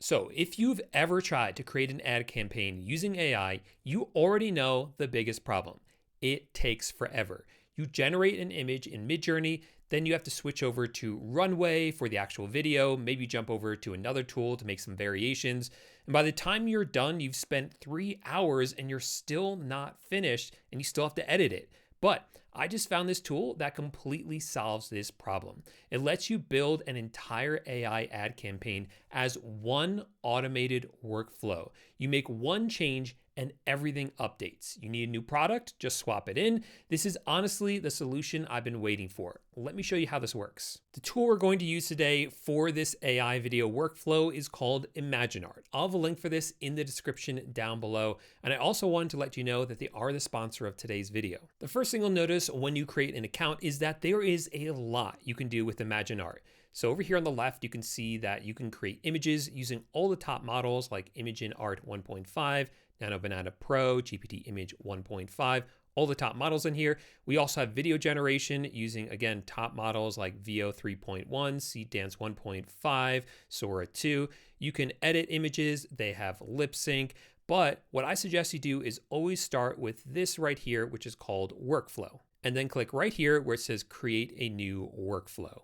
So, if you've ever tried to create an ad campaign using AI, you already know the biggest problem. It takes forever. You generate an image in Midjourney, then you have to switch over to Runway for the actual video, maybe jump over to another tool to make some variations. And by the time you're done, you've spent 3 hours and you're still not finished and you still have to edit it. But I just found this tool that completely solves this problem. It lets you build an entire AI ad campaign as one automated workflow. You make one change and everything updates. You need a new product, just swap it in. This is honestly the solution I've been waiting for. Let me show you how this works. The tool we're going to use today for this AI video workflow is called ImagineArt. I'll have a link for this in the description down below. And I also wanted to let you know that they are the sponsor of today's video. The first thing you'll notice when you create an account is that there is a lot you can do with ImagineArt. So over here on the left, you can see that you can create images using all the top models like ImagineArt 1.5, Nano Banana Pro, GPT Image 1.5, all the top models in here. We also have video generation using, again, top models like Veo 3.1, Seedance 1.5, Sora 2. You can edit images, they have lip sync, but what I suggest you do is always start with this right here, which is called workflow. And then click right here where it says create a new workflow.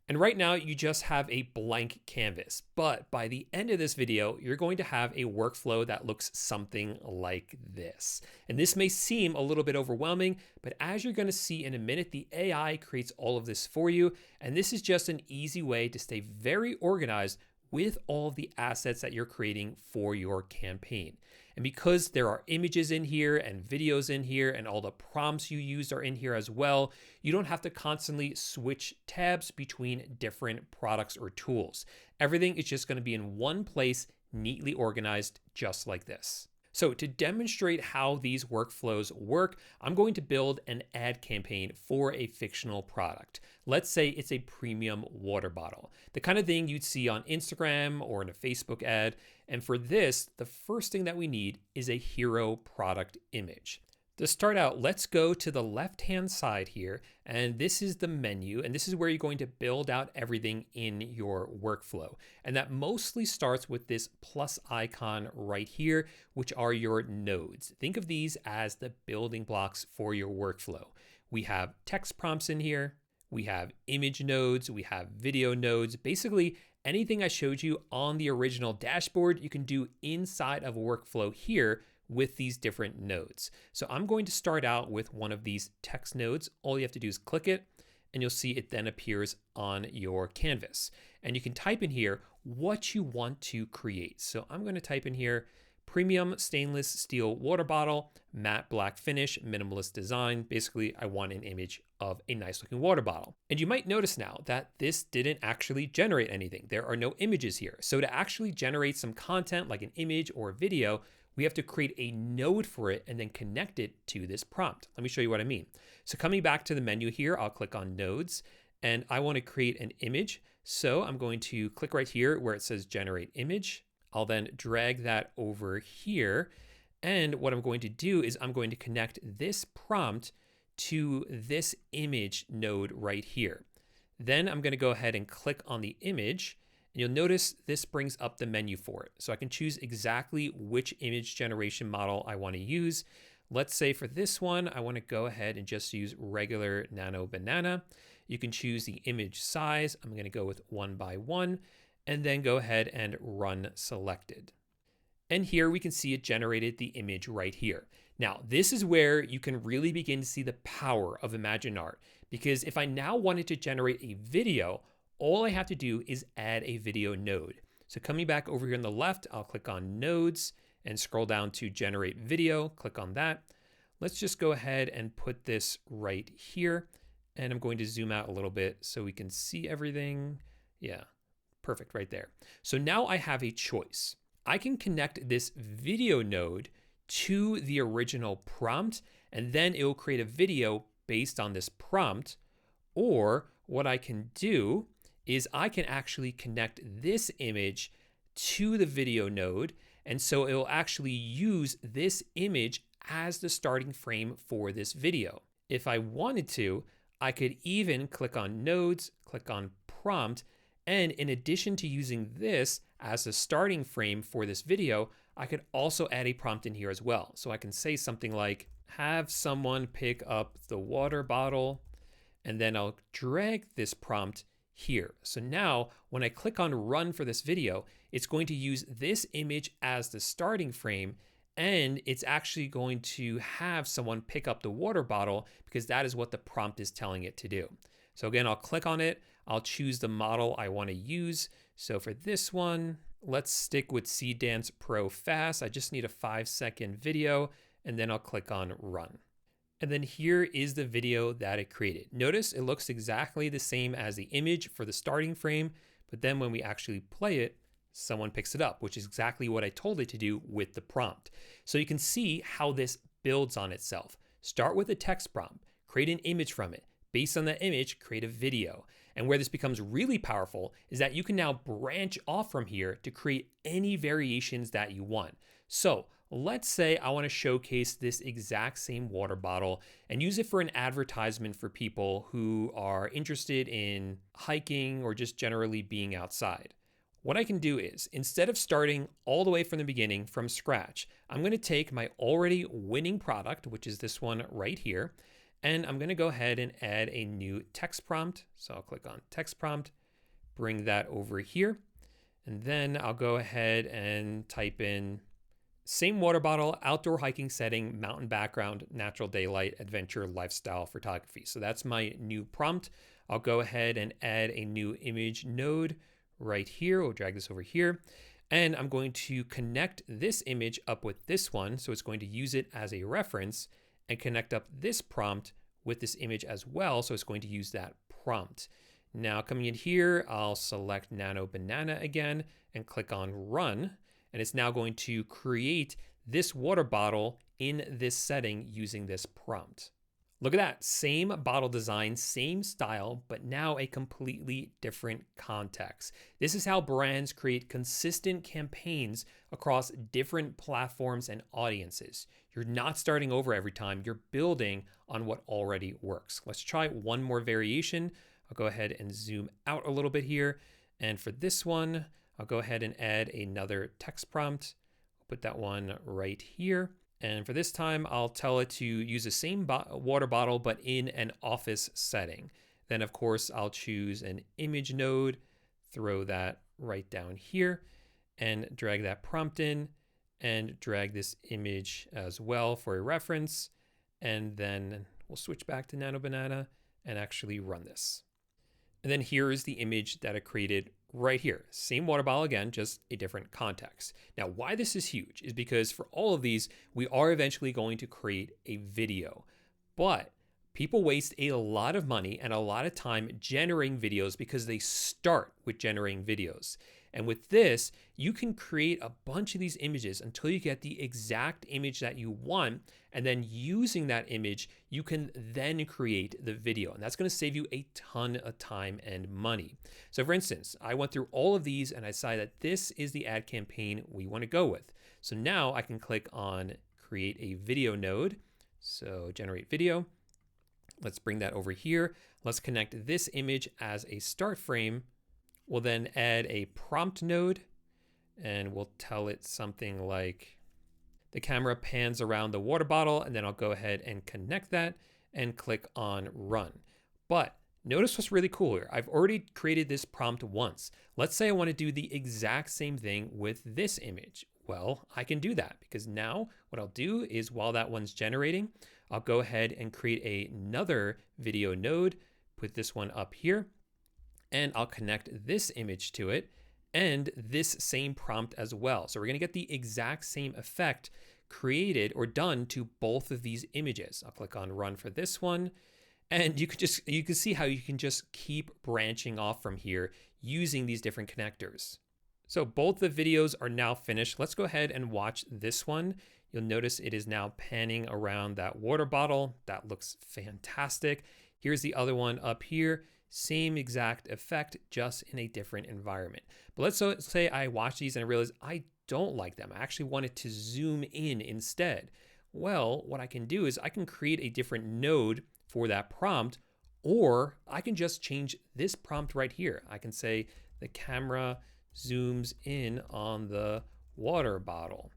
And right now you just have a blank canvas, but by the end of this video, you're going to have a workflow that looks something like this. And this may seem a little bit overwhelming, but as you're going to see in a minute, the AI creates all of this for you. And this is just an easy way to stay very organized with all of the assets that you're creating for your campaign. And because there are images in here and videos in here and all the prompts you used are in here as well, you don't have to constantly switch tabs between different products or tools. Everything is just going to be in one place, neatly organized, just like this. So to demonstrate how these workflows work, I'm going to build an ad campaign for a fictional product. Let's say it's a premium water bottle, the kind of thing you'd see on Instagram or in a Facebook ad. And for this, the first thing that we need is a hero product image. To start out, let's go to the left-hand side here, and this is the menu, and this is where you're going to build out everything in your workflow. And that mostly starts with this plus icon right here, which are your nodes. Think of these as the building blocks for your workflow. We have text prompts in here, we have image nodes, we have video nodes. Basically, anything I showed you on the original dashboard, you can do inside of a workflow here with these different nodes. So I'm going to start out with one of these text nodes. All you have to do is click it and you'll see it then appears on your canvas. And you can type in here what you want to create. So I'm going to type in here premium stainless steel water bottle, matte black finish, minimalist design. Basically, I want an image of a nice looking water bottle. And you might notice now that this didn't actually generate anything. There are no images here. So to actually generate some content like an image or a video, we have to create a node for it and then connect it to this prompt. Let me show you what I mean. So coming back to the menu here, I'll click on nodes and I want to create an image. So I'm going to click right here where it says generate image. I'll then drag that over here. And what I'm going to do is I'm going to connect this prompt to this image node right here. Then I'm going to go ahead and click on the image. And you'll notice this brings up the menu for it. So I can choose exactly which image generation model I want to use. Let's say for this one, I want to go ahead and just use regular Nano Banana. You can choose the image size. I'm going to go with 1 by 1 and then go ahead and run selected. And here we can see it generated the image right here. Now, this is where you can really begin to see the power of ImagineArt, because if I now wanted to generate a video, all I have to do is add a video node. So coming back over here on the left, I'll click on nodes and scroll down to generate video, click on that. Let's just go ahead and put this right here. And I'm going to zoom out a little bit so we can see everything. Yeah, perfect right there. So now I have a choice. I can connect this video node to the original prompt, and then it will create a video based on this prompt. Or what I can do is I can actually connect this image to the video node. And so it will actually use this image as the starting frame for this video. If I wanted to, I could even click on nodes, click on prompt, And in addition to using this as a starting frame for this video, I could also add a prompt in here as well. So I can say something like, have someone pick up the water bottle, and then I'll drag this prompt here. So now when I click on run for this video, it's going to use this image as the starting frame, and it's actually going to have someone pick up the water bottle because that is what the prompt is telling it to do. So again, I'll click on it. I'll choose the model I want to use. So for this one, let's stick with Seedance Pro Fast. I just need a 5-second video, and then I'll click on run. And then here is the video that it created. Notice it looks exactly the same as the image for the starting frame, but then when we actually play it, someone picks it up, which is exactly what I told it to do with the prompt. So you can see how this builds on itself. Start with a text prompt, create an image from it. Based on that image, create a video. And where this becomes really powerful is that you can now branch off from here to create any variations that you want. So let's say I want to showcase this exact same water bottle and use it for an advertisement for people who are interested in hiking or just generally being outside. What I can do is, instead of starting all the way from the beginning from scratch, I'm going to take my already winning product, which is this one right here, and I'm going to go ahead and add a new text prompt. So I'll click on text prompt, bring that over here, and then I'll go ahead and type in same water bottle, outdoor hiking setting, mountain background, natural daylight, adventure, lifestyle photography. So that's my new prompt. I'll go ahead and add a new image node right here. We'll drag this over here. And I'm going to connect this image up with this one. So it's going to use it as a reference and connect up this prompt with this image as well. So it's going to use that prompt. Now coming in here, I'll select Nano Banana again and click on run. And it's now going to create this water bottle in this setting using this prompt. Look at that, same bottle design, same style, but now a completely different context. This is how brands create consistent campaigns across different platforms and audiences. You're not starting over every time, you're building on what already works. Let's try one more variation. I'll go ahead and zoom out a little bit here. And for this one, I'll go ahead and add another text prompt. I'll put that one right here. And for this time, I'll tell it to use the same water bottle, but in an office setting. Then of course, I'll choose an image node, throw that right down here and drag that prompt in and drag this image as well for a reference. And then we'll switch back to Nano Banana and actually run this. And then here is the image that I created right here. Same water bottle again, just a different context. Now, why this is huge is because for all of these, we are eventually going to create a video. But people waste a lot of money and a lot of time generating videos because they start with generating videos. And with this, you can create a bunch of these images until you get the exact image that you want. And then using that image, you can then create the video. And that's going to save you a ton of time and money. So for instance, I went through all of these and I decided that this is the ad campaign we want to go with. So now I can click on create a video node. So generate video. Let's bring that over here. Let's connect this image as a start frame. We'll then add a prompt node and we'll tell it something like the camera pans around the water bottle, and then I'll go ahead and connect that and click on run. But notice what's really cool here. I've already created this prompt once. Let's say I want to do the exact same thing with this image. Well, I can do that because now what I'll do is while that one's generating, I'll go ahead and create another video node, put this one up here, and I'll connect this image to it and this same prompt as well. So we're going to get the exact same effect created or done to both of these images. I'll click on run for this one. And you can see how you can just keep branching off from here using these different connectors. So both the videos are now finished. Let's go ahead and watch this one. You'll notice it is now panning around that water bottle. That looks fantastic. Here's the other one up here. Same exact effect, just in a different environment. But let's say I watch these and I realize I don't like them. I actually wanted to zoom in instead. Well, what I can do is I can create a different node for that prompt, or I can just change this prompt right here. I can say the camera zooms in on the water bottle.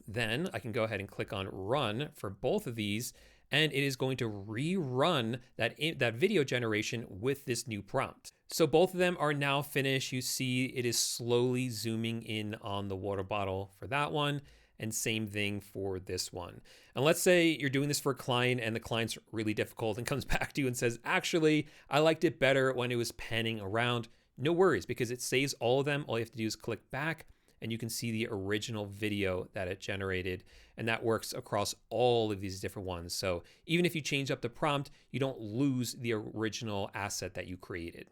Then I can go ahead and click on run for both of these, and it is going to rerun that video generation with this new prompt. So both of them are now finished. You see it is slowly zooming in on the water bottle for that one, and same thing for this one. And let's say you're doing this for a client and the client's really difficult and comes back to you and says, actually, I liked it better when it was panning around. No worries, because it saves all of them. All you have to do is click back and you can see the original video that it generated. And that works across all of these different ones. So even if you change up the prompt, you don't lose the original asset that you created.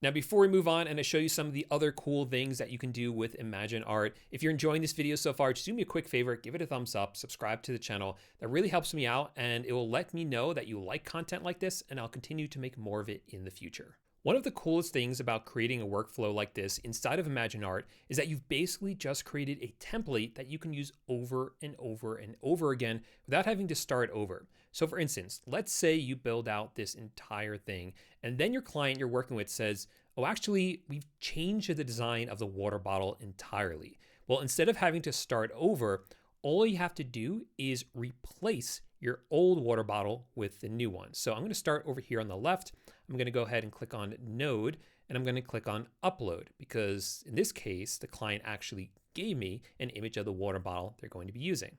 Now, before we move on and I show you some of the other cool things that you can do with ImagineArt, if you're enjoying this video so far, just do me a quick favor, give it a thumbs up, subscribe to the channel. That really helps me out and it will let me know that you like content like this, and I'll continue to make more of it in the future. One of the coolest things about creating a workflow like this inside of ImagineArt is that you've basically just created a template that you can use over and over and over again without having to start over. So for instance, let's say you build out this entire thing and then your client you're working with says, oh, actually, we've changed the design of the water bottle entirely. Well, instead of having to start over, all you have to do is replace your old water bottle with the new one. So I'm going to start over here on the left. I'm going to go ahead and click on Node, and I'm going to click on Upload, because in this case, the client actually gave me an image of the water bottle they're going to be using.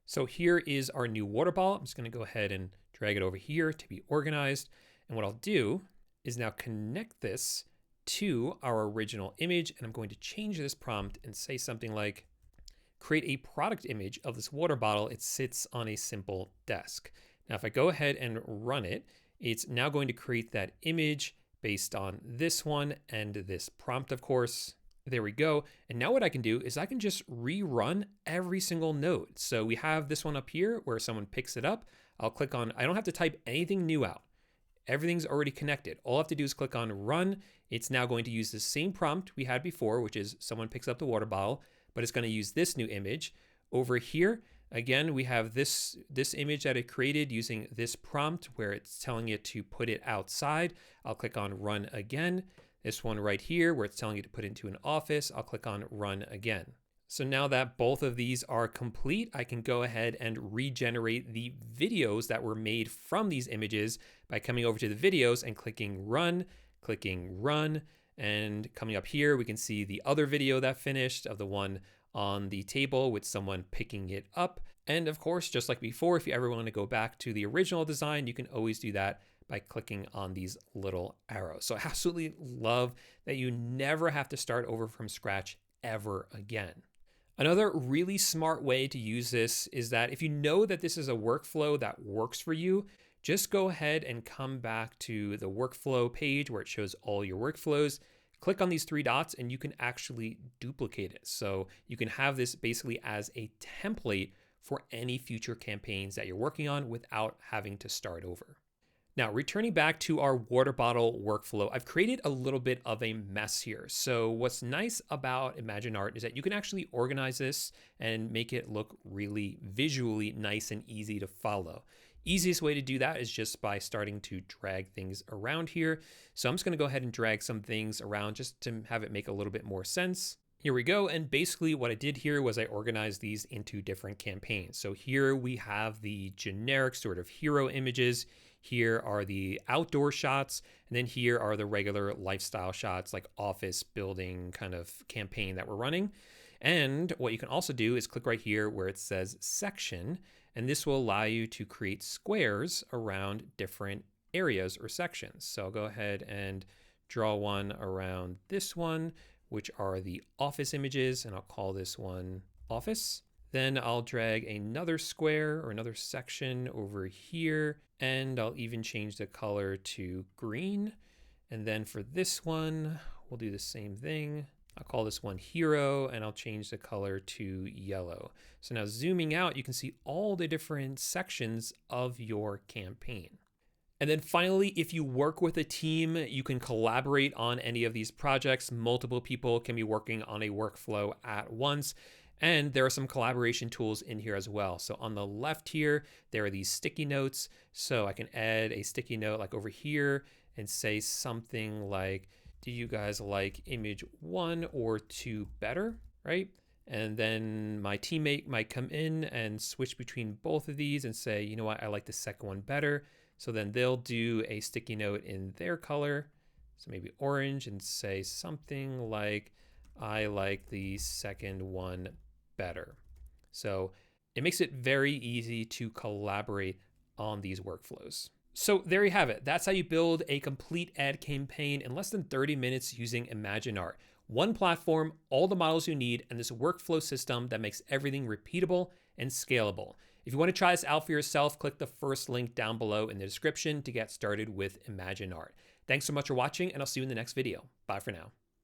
So here is our new water bottle. I'm just going to go ahead and drag it over here to be organized. And what I'll do is now connect this to our original image, and I'm going to change this prompt and say something like, create a product image of this water bottle. It sits on a simple desk. Now, if I go ahead and run it, it's now going to create that image based on this one and this prompt, of course. There we go. And now what I can do is I can just rerun every single node. So we have this one up here where someone picks it up. I'll click on, I don't have to type anything new out. Everything's already connected. All I have to do is click on run. It's now going to use the same prompt we had before, which is someone picks up the water bottle, but it's going to use this new image. Over here, again, we have this image that it created using this prompt where it's telling it to put it outside. I'll click on run again. This one right here where it's telling you to put it into an office, I'll click on run again. So now that both of these are complete, I can go ahead and regenerate the videos that were made from these images by coming over to the videos and clicking run, and coming up here, we can see the other video that finished of the one on the table with someone picking it up. And of course, just like before, if you ever want to go back to the original design, you can always do that by clicking on these little arrows. So I absolutely love that you never have to start over from scratch ever again. Another really smart way to use this is that if you know that this is a workflow that works for you, just go ahead and come back to the workflow page where it shows all your workflows. Click on these three dots and you can actually duplicate it. So you can have this basically as a template for any future campaigns that you're working on without having to start over. Now, returning back to our water bottle workflow, I've created a little bit of a mess here. So what's nice about ImagineArt is that you can actually organize this and make it look really visually nice and easy to follow. Easiest way to do that is just by starting to drag things around here. So I'm just gonna go ahead and drag some things around just to have it make a little bit more sense. Here we go. And basically what I did here was I organized these into different campaigns. So here we have the generic sort of hero images. Here are the outdoor shots. And then here are the regular lifestyle shots, like office building kind of campaign that we're running. And what you can also do is click right here where it says section, and this will allow you to create squares around different areas or sections. So I'll go ahead and draw one around this one, which are the office images, and I'll call this one office. Then I'll drag another square or another section over here, and I'll even change the color to green. And then for this one, we'll do the same thing. I'll call this one hero, and I'll change the color to yellow. So now zooming out, you can see all the different sections of your campaign. And then finally, if you work with a team, you can collaborate on any of these projects. Multiple people can be working on a workflow at once. And there are some collaboration tools in here as well. So on the left here, there are these sticky notes. So I can add a sticky note like over here and say something like, do you guys like image 1 or 2 better, right? And then my teammate might come in and switch between both of these and say, you know what, I like the second one better. So then they'll do a sticky note in their color, so maybe orange, and say something like, I like the second one better. So it makes it very easy to collaborate on these workflows. So there you have it. That's how you build a complete ad campaign in less than 30 minutes using ImagineArt. One platform, all the models you need, and this workflow system that makes everything repeatable and scalable. If you want to try this out for yourself, click the first link down below in the description to get started with ImagineArt. Thanks so much for watching, and I'll see you in the next video. Bye for now.